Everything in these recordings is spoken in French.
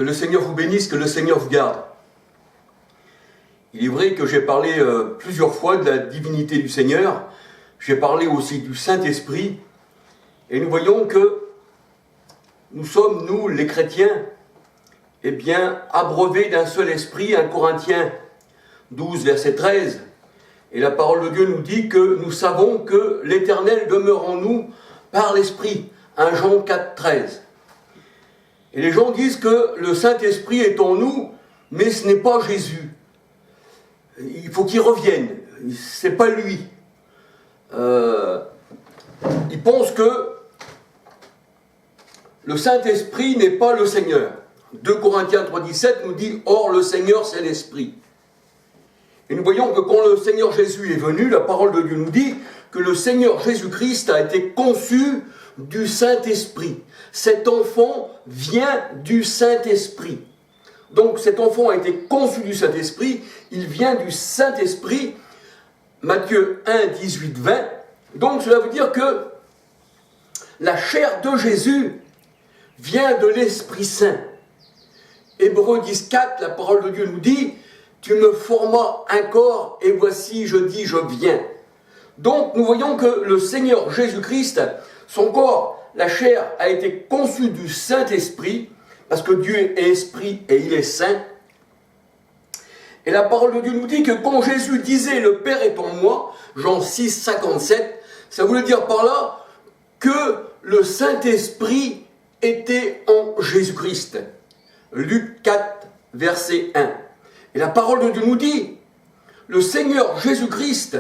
Que le Seigneur vous bénisse, que le Seigneur vous garde. Il est vrai que j'ai parlé plusieurs fois de la divinité du Seigneur. J'ai parlé aussi du Saint-Esprit. Et nous voyons que nous sommes, nous, les chrétiens, eh bien, abreuvés d'un seul esprit. 1 Corinthiens 12, verset 13. Et la parole de Dieu nous dit que nous savons que l'Éternel demeure en nous par l'Esprit. 1 Jean 4, 13. Et les gens disent que le Saint-Esprit est en nous, mais ce n'est pas Jésus. Il faut qu'il revienne. C'est pas lui. Ils pensent que le Saint-Esprit n'est pas le Seigneur. 2 Corinthiens 3, 17 nous dit « Or, le Seigneur, c'est l'Esprit ». Et nous voyons que quand le Seigneur Jésus est venu, la parole de Dieu nous dit que le Seigneur Jésus-Christ a été conçu du Saint-Esprit. Cet enfant vient du Saint-Esprit. Donc cet enfant a été conçu du Saint-Esprit, il vient du Saint-Esprit. Matthieu 1, 18, 20. Donc cela veut dire que la chair de Jésus vient de l'Esprit Saint. Hébreux 10, 4, la parole de Dieu nous dit « Tu me formas un corps et voici je dis je viens ». Donc nous voyons que le Seigneur Jésus-Christ, son corps, la chair a été conçue du Saint-Esprit, parce que Dieu est esprit et il est saint. Et la parole de Dieu nous dit que quand Jésus disait « Le Père est en moi », Jean 6, 57, ça voulait dire par là que le Saint-Esprit était en Jésus-Christ. Luc 4, verset 1. Et la parole de Dieu nous dit, le Seigneur Jésus-Christ,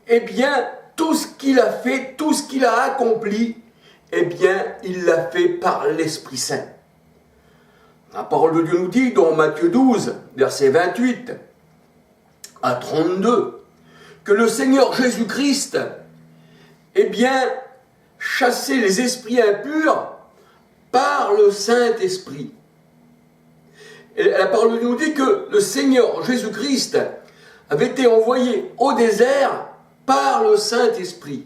eh bien, tout ce qu'il a fait, tout ce qu'il a accompli, eh bien, il l'a fait par l'Esprit Saint. La parole de Dieu nous dit dans Matthieu 12, verset 28 à 32, que le Seigneur Jésus-Christ, eh bien, chassait les esprits impurs par le Saint-Esprit. Et la parole de Dieu nous dit que le Seigneur Jésus-Christ avait été envoyé au désert par le Saint-Esprit.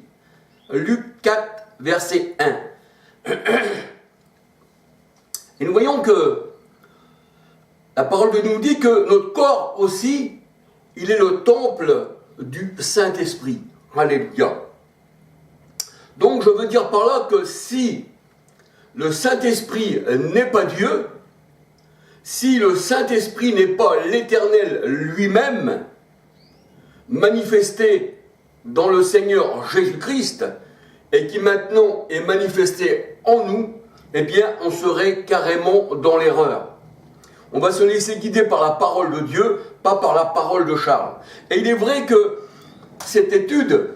Luc 4, verset 1. Et nous voyons que la parole de Dieu nous dit que notre corps aussi, il est le temple du Saint-Esprit. Alléluia. Donc je veux dire par là que si le Saint-Esprit n'est pas Dieu, si le Saint-Esprit n'est pas l'Éternel lui-même, manifesté dans le Seigneur Jésus-Christ, et qui maintenant est manifesté en nous, eh bien on serait carrément dans l'erreur. On va se laisser guider par la parole de Dieu, pas par la parole de Charles. Et il est vrai que cette étude,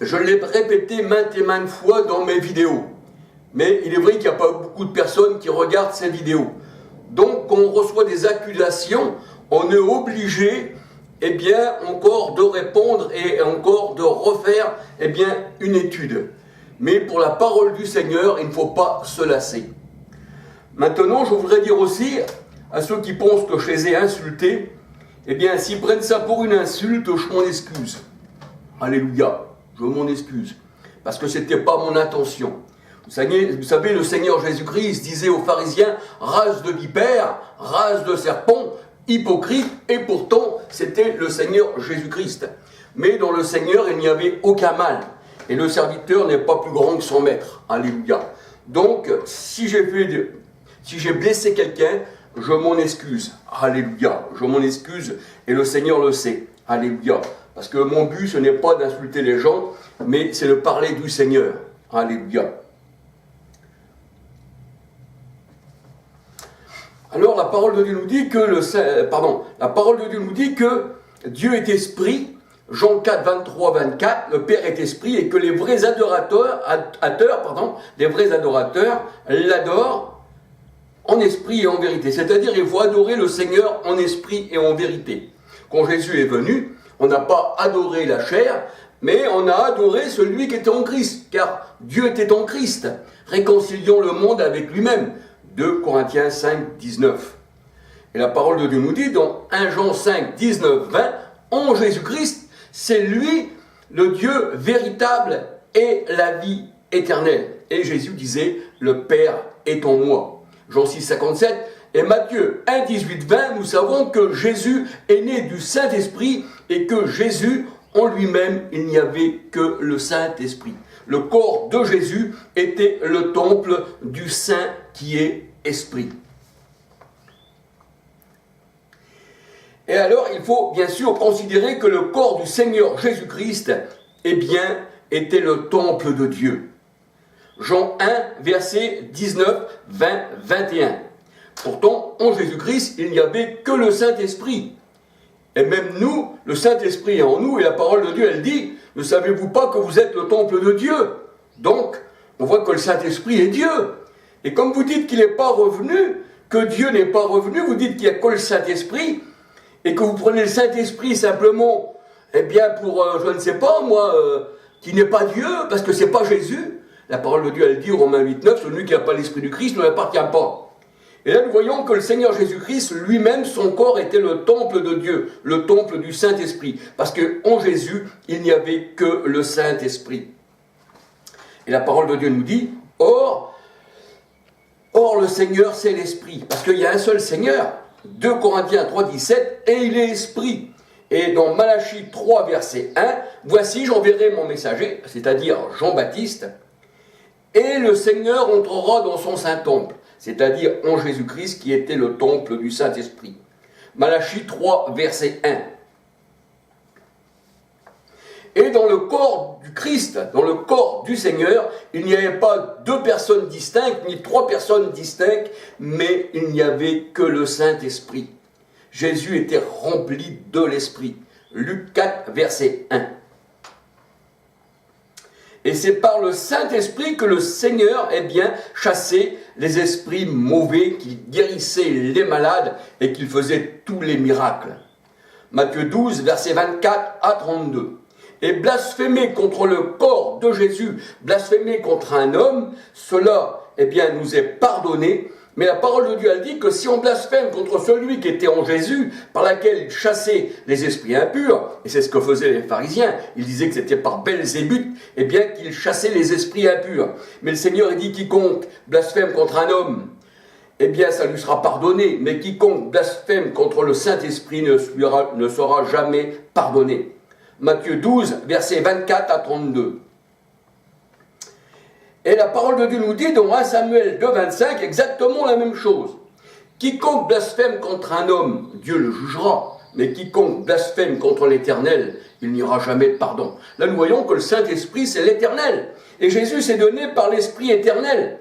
je l'ai répétée maintes et maintes fois dans mes vidéos. Mais il est vrai qu'il n'y a pas beaucoup de personnes qui regardent ces vidéos. Donc, quand on reçoit des accusations, on est obligé, eh bien, encore de répondre et encore de refaire, eh bien, une étude. Mais pour la parole du Seigneur, il ne faut pas se lasser. Maintenant, je voudrais dire aussi à ceux qui pensent que je les ai insultés, eh bien, s'ils prennent ça pour une insulte, je m'en excuse. Alléluia, je m'en excuse. Parce que ce n'était pas mon intention. Vous savez, le Seigneur Jésus-Christ disait aux pharisiens, race de vipères, race de serpents, hypocrite, et pourtant, c'était le Seigneur Jésus-Christ. Mais dans le Seigneur, il n'y avait aucun mal. Et le serviteur n'est pas plus grand que son maître. Alléluia. Donc, si j'ai blessé quelqu'un, je m'en excuse. Alléluia. Je m'en excuse et le Seigneur le sait. Alléluia. Parce que mon but, ce n'est pas d'insulter les gens, mais c'est de parler du Seigneur. Alléluia. Alors, la parole de Dieu nous dit que la parole de Dieu nous dit que Dieu est esprit. Jean 4, 23, 24, le Père est esprit et que les vrais adorateurs l'adorent en esprit et en vérité. C'est-à-dire, il faut adorer le Seigneur en esprit et en vérité. Quand Jésus est venu, on n'a pas adoré la chair, mais on a adoré celui qui était en Christ, car Dieu était en Christ, réconciliant le monde avec lui-même. 2 Corinthiens 5, 19. Et la parole de Dieu nous dit dans 1 Jean 5, 19, 20, en Jésus-Christ, c'est lui, le Dieu véritable et la vie éternelle. Et Jésus disait, le Père est en moi. Jean 6, 57, et Matthieu 1, 18, 20, nous savons que Jésus est né du Saint-Esprit et que Jésus, en lui-même, il n'y avait que le Saint-Esprit. Le corps de Jésus était le temple du Saint qui est Esprit. Et alors, il faut bien sûr considérer que le corps du Seigneur Jésus-Christ, eh bien, était le temple de Dieu. Jean 1, versets 19, 20, 21. Pourtant, en Jésus-Christ, il n'y avait que le Saint-Esprit. Et même nous, le Saint-Esprit est en nous, et la parole de Dieu, elle dit, ne savez-vous pas que vous êtes le temple de Dieu? Donc, on voit que le Saint-Esprit est Dieu. Et comme vous dites qu'il n'est pas revenu, que Dieu n'est pas revenu, vous dites qu'il n'y a que le Saint-Esprit, et que vous prenez le Saint-Esprit simplement, eh bien, pour, je ne sais pas, moi, qui n'est pas Dieu, parce que ce n'est pas Jésus. La parole de Dieu, elle dit, Romains 8, 9, celui qui n'a pas l'Esprit du Christ ne l'appartient pas. Et là, nous voyons que le Seigneur Jésus-Christ, lui-même, son corps était le temple de Dieu, le temple du Saint-Esprit. Parce qu'en Jésus, il n'y avait que le Saint-Esprit. Et la parole de Dieu nous dit, Or le Seigneur, c'est l'Esprit. Parce qu'il y a un seul Seigneur. 2 Corinthiens 3, 17, et il est Esprit. Et dans Malachie 3, verset 1, voici, j'enverrai mon messager, c'est-à-dire Jean-Baptiste, et le Seigneur entrera dans son Saint-Temple, c'est-à-dire en Jésus-Christ qui était le temple du Saint-Esprit. Malachie 3, verset 1. Et dans le corps du Christ, dans le corps du Seigneur, il n'y avait pas deux personnes distinctes, ni trois personnes distinctes, mais il n'y avait que le Saint-Esprit. Jésus était rempli de l'Esprit. Luc 4, verset 1. Et c'est par le Saint-Esprit que le Seigneur, chassait les esprits mauvais, qu'il guérissait les malades et qu'il faisait tous les miracles. Matthieu 12, verset 24 à 32. Et blasphémer contre le corps de Jésus, blasphémer contre un homme, cela, nous est pardonné. Mais la parole de Dieu a dit que si on blasphème contre celui qui était en Jésus, par laquelle il chassait les esprits impurs, et c'est ce que faisaient les pharisiens, ils disaient que c'était par Belzébuth, qu'ils chassaient les esprits impurs. Mais le Seigneur dit quiconque blasphème contre un homme, ça lui sera pardonné, mais quiconque blasphème contre le Saint-Esprit ne sera jamais pardonné. Matthieu 12, versets 24 à 32. Et la parole de Dieu nous dit dans 1 Samuel 2, 25 exactement la même chose. Quiconque blasphème contre un homme, Dieu le jugera, mais quiconque blasphème contre l'Éternel, il n'y aura jamais de pardon. Là, nous voyons que le Saint-Esprit, c'est l'Éternel. Et Jésus s'est donné par l'Esprit éternel.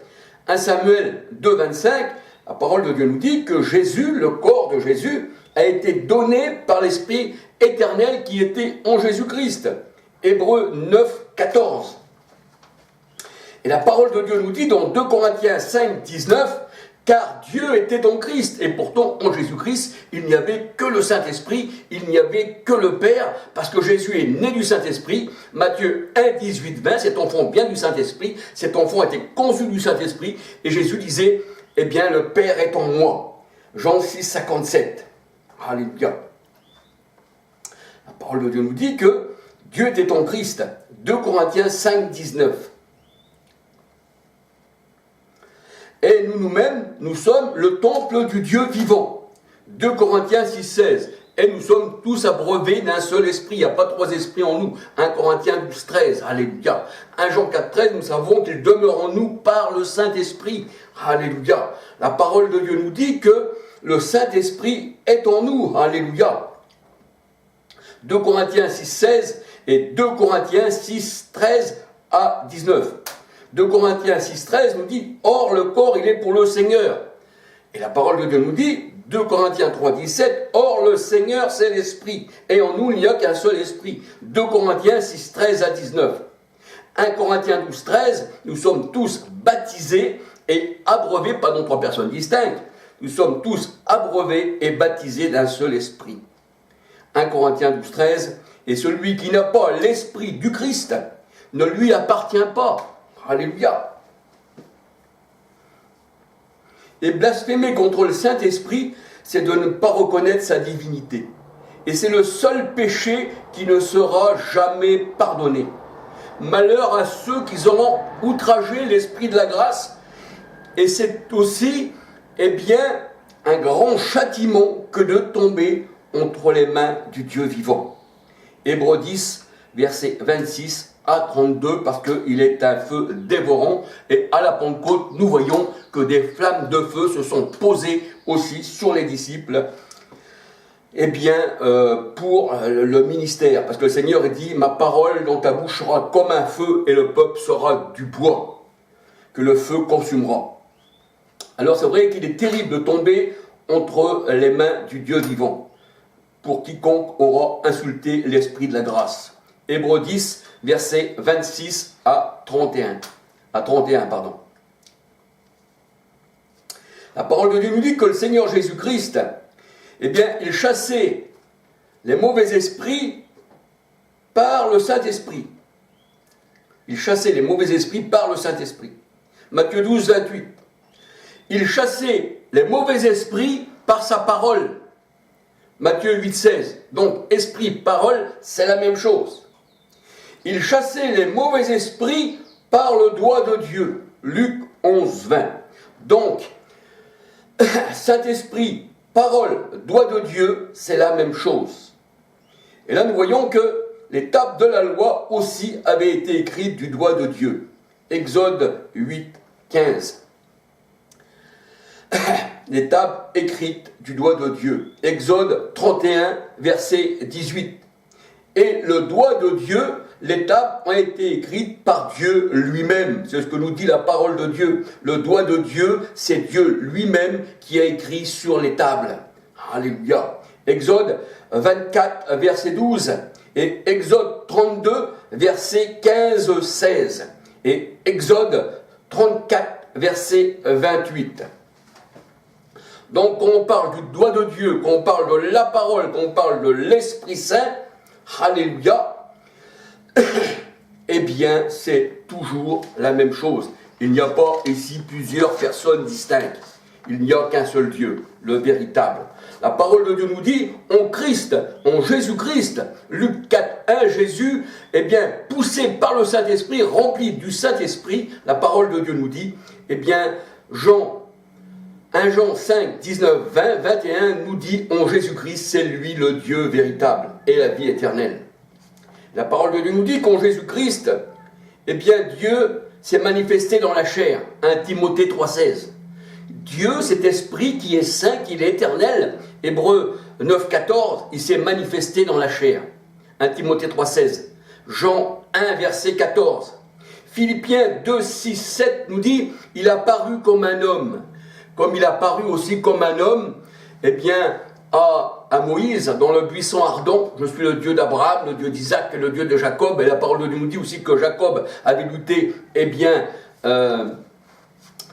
1 Samuel 2, 25, la parole de Dieu nous dit que Jésus, le corps de Jésus, a été donné par l'Esprit éternel qui était en Jésus-Christ. Hébreux 9, 14. Et la parole de Dieu nous dit dans 2 Corinthiens 5, 19, car Dieu était en Christ, et pourtant en Jésus-Christ, il n'y avait que le Saint-Esprit, il n'y avait que le Père, parce que Jésus est né du Saint-Esprit. Matthieu 1, 18, 20, cet enfant vient du Saint-Esprit, cet enfant a été conçu du Saint-Esprit, et Jésus disait, le Père est en moi. Jean 6, 57. Alléluia. La parole de Dieu nous dit que Dieu était en Christ. 2 Corinthiens 5, 19. Et nous-mêmes, nous sommes le temple du Dieu vivant. 2 Corinthiens 6, 16. Et nous sommes tous abreuvés d'un seul esprit. Il n'y a pas trois esprits en nous. 1 Corinthiens 12, 13. Alléluia. 1 Jean 4, 13, nous savons qu'il demeure en nous par le Saint-Esprit. Alléluia. La parole de Dieu nous dit que le Saint-Esprit est en nous. Alléluia. 2 Corinthiens 6, 16 et 2 Corinthiens 6, 13 à 19. 2 Corinthiens 6, 13 nous dit « Or, le corps, il est pour le Seigneur. » Et la parole de Dieu nous dit, 2 Corinthiens 3, 17, « Or, le Seigneur, c'est l'Esprit. Et en nous, il n'y a qu'un seul Esprit. » 2 Corinthiens 6, 13 à 19. 1 Corinthiens 12, 13, nous sommes tous baptisés et abreuvés, pas dans trois personnes distinctes, nous sommes tous abreuvés et baptisés d'un seul Esprit. 1 Corinthiens 12, 13, et celui qui n'a pas l'Esprit du Christ ne lui appartient pas. Alléluia. Et blasphémer contre le Saint-Esprit, c'est de ne pas reconnaître sa divinité. Et c'est le seul péché qui ne sera jamais pardonné. Malheur à ceux qui auront outragé l'Esprit de la grâce. Et c'est aussi est bien un grand châtiment que de tomber entre les mains du Dieu vivant. Hébreux 10, versets 26 à 32, parce qu'il est un feu dévorant. Et à la Pentecôte, nous voyons que des flammes de feu se sont posées aussi sur les disciples, pour le ministère. Parce que le Seigneur dit, ma parole dans ta bouche sera comme un feu, et le peuple sera du bois, que le feu consumera. Alors c'est vrai qu'il est terrible de tomber entre les mains du Dieu vivant, pour quiconque aura insulté l'Esprit de la grâce. Hébreux 10, versets 26 à 31. La parole de Dieu nous dit que le Seigneur Jésus-Christ, il chassait les mauvais esprits par le Saint-Esprit. Il chassait les mauvais esprits par le Saint-Esprit. Matthieu 12, 28. Il chassait les mauvais esprits par sa parole. Matthieu 8, 16. Donc, esprit, parole, c'est la même chose. Il chassait les mauvais esprits par le doigt de Dieu. Luc 11, 20. Donc, Saint-Esprit, parole, doigt de Dieu, c'est la même chose. Et là, nous voyons que les tables de la loi aussi avaient été écrites du doigt de Dieu. Exode 8, 15. Les tables écrites du doigt de Dieu. Exode 31, verset 18. Et le doigt de Dieu, les tables ont été écrites par Dieu lui-même. C'est ce que nous dit la parole de Dieu. Le doigt de Dieu, c'est Dieu lui-même qui a écrit sur les tables. Alléluia. Exode 24, verset 12. Et Exode 32, verset 15-16. Et Exode 34, verset 28. Donc, quand on parle du doigt de Dieu, quand on parle de la parole, quand on parle de l'Esprit Saint, alléluia, c'est toujours la même chose. Il n'y a pas ici plusieurs personnes distinctes. Il n'y a qu'un seul Dieu, le véritable. La parole de Dieu nous dit, en Christ, en Jésus-Christ, Luc 4, 1, Jésus, poussé par le Saint-Esprit, rempli du Saint-Esprit, la parole de Dieu nous dit, 1 Jean 5, 19, 20, 21 nous dit, en Jésus-Christ, c'est lui le Dieu véritable et la vie éternelle. La parole de Dieu nous dit qu'en Jésus-Christ, Dieu s'est manifesté dans la chair. 1 Timothée 3, 16. Dieu, cet esprit qui est saint, qui est éternel. Hébreux 9, 14, il s'est manifesté dans la chair. 1 Timothée 3, 16. Jean 1, verset 14. Philippiens 2, 6, 7 nous dit, il a paru comme un homme. Comme il a paru aussi comme un homme, à Moïse, dans le buisson ardent, je suis le Dieu d'Abraham, le Dieu d'Isaac et le Dieu de Jacob. Et la parole de Dieu nous dit aussi que Jacob avait lutté,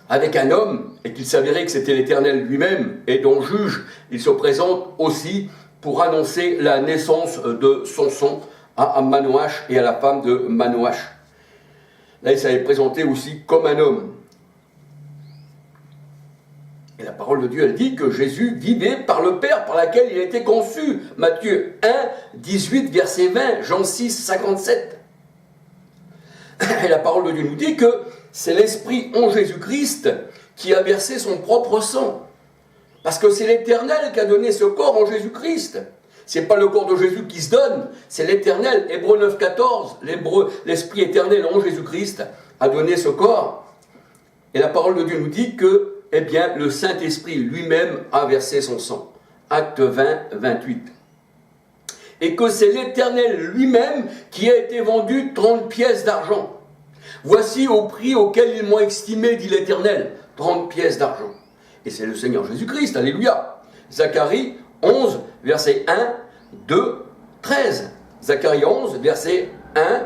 avec un homme, et qu'il s'avérait que c'était l'Éternel lui-même, et dont juge, il se présente aussi pour annoncer la naissance de Samson à Manoach et à la femme de Manoach. Là, il s'avait présenté aussi comme un homme. Et la parole de Dieu, elle dit que Jésus vivait par le Père, par laquelle il était conçu. Matthieu 1, 18, verset 20, Jean 6, 57. Et la parole de Dieu nous dit que c'est l'Esprit en Jésus-Christ qui a versé son propre sang. Parce que c'est l'Éternel qui a donné ce corps en Jésus-Christ. Ce n'est pas le corps de Jésus qui se donne, c'est l'Éternel. Hébreux 9, 14, l'Esprit éternel en Jésus-Christ a donné ce corps. Et la parole de Dieu nous dit que le Saint-Esprit lui-même a versé son sang. Acte 20, 28. Et que c'est l'Éternel lui-même qui a été vendu 30 pièces d'argent. Voici au prix auquel ils m'ont estimé, dit l'Éternel, 30 pièces d'argent. Et c'est le Seigneur Jésus-Christ, alléluia. Zacharie 11, verset 1, 2, 13. Zacharie 11, verset 1,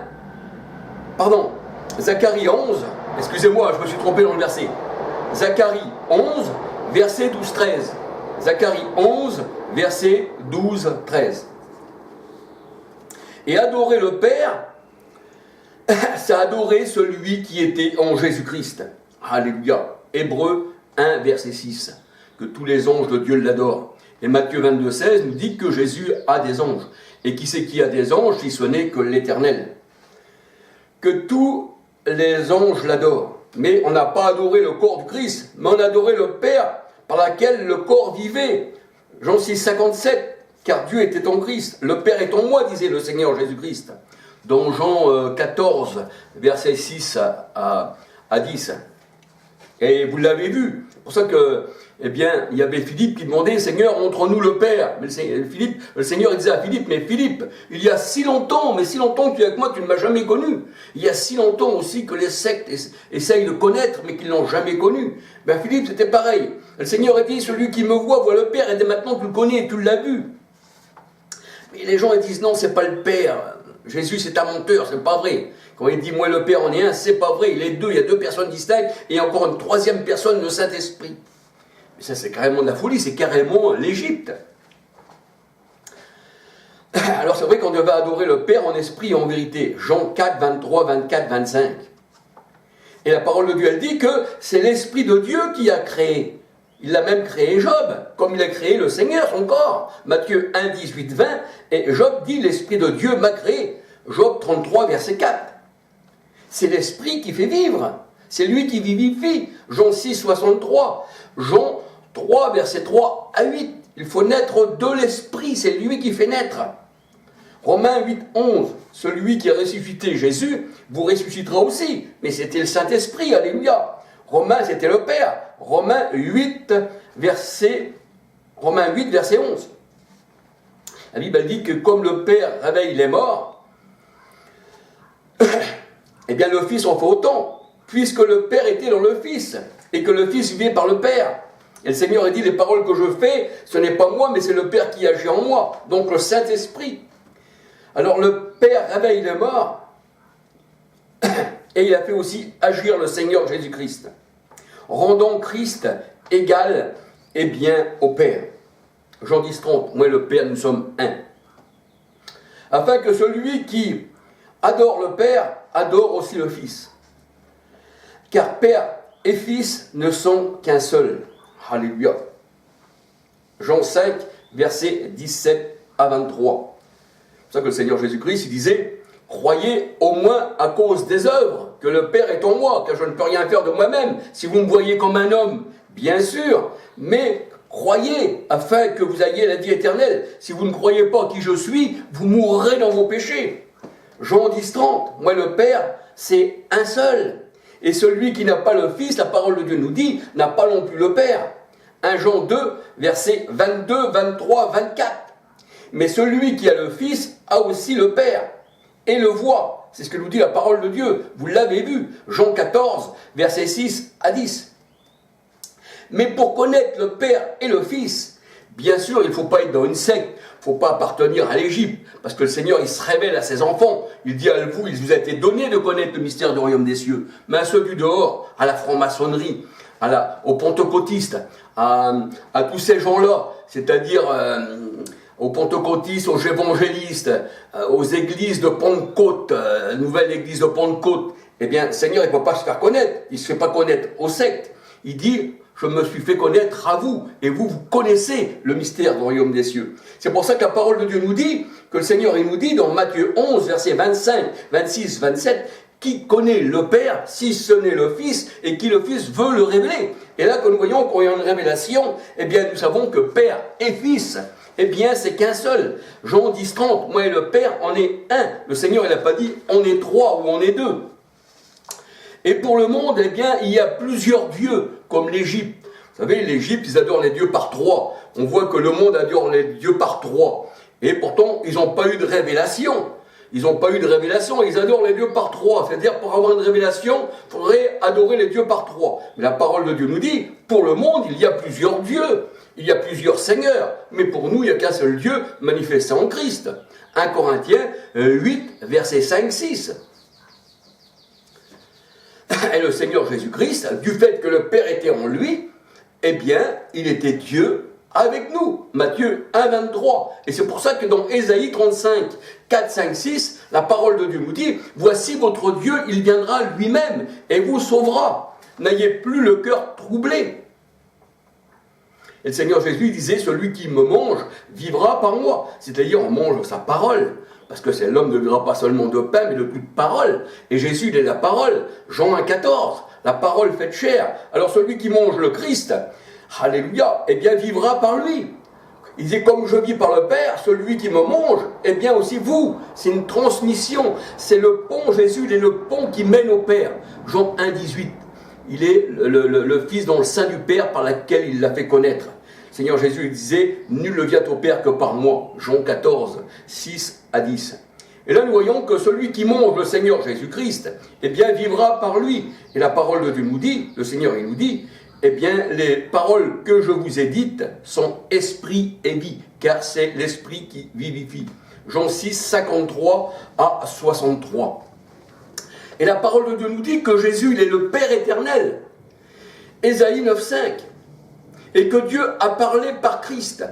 Zacharie 11, excusez-moi, je me suis trompé dans le verset. Zacharie 11, verset 12-13. Zacharie 11, verset 12-13. Et adorer le Père, c'est adorer celui qui était en Jésus-Christ. Alléluia. Hébreux 1, verset 6. Que tous les anges de Dieu l'adorent. Et Matthieu 22, 16 nous dit que Jésus a des anges. Et qui c'est qui a des anges si ce n'est que l'Éternel? Que tous les anges l'adorent. Mais on n'a pas adoré le corps du Christ, mais on a adoré le Père par laquelle le corps vivait. Jean 6, 57, car Dieu était en Christ, le Père est en moi, disait le Seigneur Jésus-Christ. Dans Jean 14, versets 6 à 10. Et vous l'avez vu, c'est pour ça que, eh bien, il y avait Philippe qui demandait, Seigneur, montre-nous le Père. Mais le Seigneur il disait à Philippe, mais Philippe, il y a si longtemps, mais si longtemps que tu es avec moi, tu ne m'as jamais connu. Il y a si longtemps aussi que les sectes essayent de connaître, mais qu'ils ne l'ont jamais connu. Ben Philippe, c'était pareil. Le Seigneur a dit, celui qui me voit le Père, et dès maintenant tu le connais, tu l'as vu. Mais les gens ils disent, non, c'est pas le Père. Jésus, c'est un menteur, c'est pas vrai. Quand il dit, moi le Père en est un, c'est pas vrai. Il est deux, il y a deux personnes distinctes, et encore une troisième personne, le Saint-Esprit. Mais ça, c'est carrément de la folie, c'est carrément l'Égypte. Alors, c'est vrai qu'on devait adorer le Père en esprit et en vérité. Jean 4, 23, 24, 25. Et la parole de Dieu, elle dit que c'est l'Esprit de Dieu qui a créé. Il a même créé Job, comme il a créé le Seigneur, son corps. Matthieu 1, 18, 20. Et Job dit, l'Esprit de Dieu m'a créé. Job 33, verset 4. C'est l'Esprit qui fait vivre. C'est lui qui vivifie. Jean 6, 63. Jean 3, verset 3 à 8. Il faut naître de l'Esprit, c'est lui qui fait naître. Romains 8, 11. Celui qui a ressuscité Jésus vous ressuscitera aussi. Mais c'était le Saint-Esprit, alléluia. Romains, c'était le Père. Romains 8, verset 11. La Bible dit que comme le Père réveille les morts, eh bien le Fils en fait autant, puisque le Père était dans le Fils, et que le Fils vivait par le Père. Et le Seigneur a dit, les paroles que je fais, ce n'est pas moi, mais c'est le Père qui agit en moi, donc le Saint-Esprit. Alors le Père réveille les morts, et il a fait aussi agir le Seigneur Jésus-Christ, rendant Christ égal et bien au Père. Jean 10, 30, moi et le Père, nous sommes un. Afin que celui qui adore le Père, adore aussi le Fils. Car Père et Fils ne sont qu'un seul. Alléluia. Jean 5, versets 17 à 23. C'est pour ça que le Seigneur Jésus-Christ, il disait, croyez au moins à cause des œuvres, que le Père est en moi, car je ne peux rien faire de moi-même. Si vous me voyez comme un homme, bien sûr, mais croyez afin que vous ayez la vie éternelle. Si vous ne croyez pas qui je suis, vous mourrez dans vos péchés. Jean 10, 30, moi le Père, c'est un seul. Et celui qui n'a pas le Fils, la parole de Dieu nous dit, n'a pas non plus le Père. 1 Jean 2, versets 22, 23, 24. Mais celui qui a le Fils a aussi le Père, et le voit. C'est ce que nous dit la parole de Dieu. Vous l'avez vu. Jean 14, versets 6 à 10. Mais pour connaître le Père et le Fils, bien sûr, il ne faut pas être dans une secte. Il ne faut pas appartenir à l'Égypte. Parce que le Seigneur, il se révèle à ses enfants. Il dit à vous, il vous a été donné de connaître le mystère du royaume des cieux. Mais à ceux du dehors, à la franc-maçonnerie, aux pentecôtistes, à tous ces gens-là, c'est-à-dire aux pentecôtistes, aux évangélistes, aux églises de Pentecôte, nouvelle église de Pentecôte, eh bien, le Seigneur, il ne peut pas se faire connaître. Il ne se fait pas connaître aux sectes. Il dit, je me suis fait connaître à vous, et vous connaissez le mystère du royaume des cieux. C'est pour ça que la parole de Dieu nous dit, que le Seigneur, il nous dit dans Matthieu 11, versets 25, 26, 27, qui connaît le Père, si ce n'est le Fils, et qui le Fils veut le révéler. Et là, quand nous voyons qu'il y a une révélation, eh bien, nous savons que Père et Fils, eh bien, c'est qu'un seul. Jean 10, 30, moi et le Père, on est un. Le Seigneur, il n'a pas dit, on est trois ou on est deux. Et pour le monde, eh bien, il y a plusieurs dieux, comme l'Égypte. Vous savez, l'Égypte, ils adorent les dieux par trois. On voit que le monde adore les dieux par trois. Et pourtant, ils n'ont pas eu de révélation. Ils n'ont pas eu de révélation, ils adorent les dieux par trois. C'est-à-dire, pour avoir une révélation, il faudrait adorer les dieux par trois. Mais la parole de Dieu nous dit, pour le monde, il y a plusieurs dieux. Il y a plusieurs seigneurs. Mais pour nous, il n'y a qu'un seul Dieu manifesté en Christ. 1 Corinthiens 8, versets 5, 6. Et le Seigneur Jésus-Christ, du fait que le Père était en lui, eh bien, il était Dieu avec nous. Matthieu 1, 23. Et c'est pour ça que dans Ésaïe 35, 4, 5, 6, la parole de Dieu nous dit, voici votre Dieu, il viendra lui-même et vous sauvera. N'ayez plus le cœur troublé. Et le Seigneur Jésus disait, celui qui me mange vivra par moi. C'est-à-dire, on mange sa parole. Parce que l'homme ne vivra pas seulement de pain, mais de toute parole. Et Jésus, il est la parole. Jean 1, 14, la parole faite chair. Alors celui qui mange le Christ, Alléluia, eh bien vivra par lui. Il dit, comme je vis par le Père, celui qui me mange, eh bien aussi vous. C'est une transmission. C'est le pont, Jésus, il est le pont qui mène au Père. Jean 1, 18. Il est le Fils dans le sein du Père par lequel il l'a fait connaître. Seigneur Jésus, il disait, nul ne vient au Père que par moi. Jean 14, 6 à 10. Et là, nous voyons que celui qui mange le Seigneur Jésus-Christ, eh bien, vivra par lui. Et la parole de Dieu nous dit, le Seigneur, il nous dit, eh bien, les paroles que je vous ai dites sont esprit et vie, car c'est l'esprit qui vivifie. Jean 6, 53 à 63. Et la parole de Dieu nous dit que Jésus, il est le Père éternel. Ésaïe 9, 5. Et que Dieu a parlé par Christ.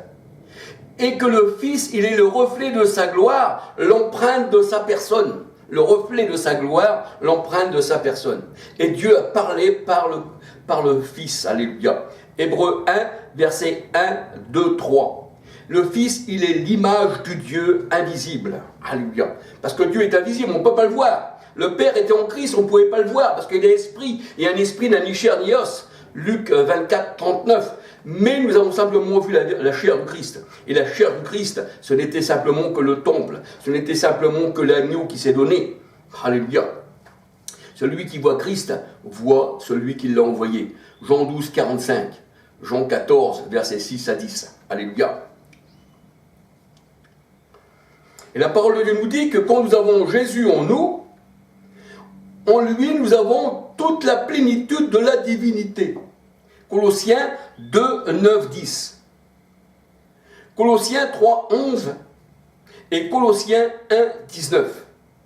Et que le Fils, il est le reflet de sa gloire, l'empreinte de sa personne. Le reflet de sa gloire, l'empreinte de sa personne. Et Dieu a parlé par le Fils. Alléluia. Hébreux 1, versets 1, 2, 3. Le Fils, il est l'image du Dieu invisible. Alléluia. Parce que Dieu est invisible, on ne peut pas le voir. Le Père était en Christ, on ne pouvait pas le voir, parce qu'il est esprit. Et un esprit n'a ni chair ni os. Luc 24, 39. Mais nous avons simplement vu la chair du Christ. Et la chair du Christ, ce n'était simplement que le temple. Ce n'était simplement que l'agneau qui s'est donné. Alléluia. Celui qui voit Christ voit celui qui l'a envoyé. Jean 12, 45. Jean 14, versets 6 à 10. Alléluia. Et la parole de Dieu nous dit que quand nous avons Jésus en nous, en lui nous avons toute la plénitude de la divinité. Colossiens 2, 9, 10. Colossiens 3, 11 et Colossiens 1, 19.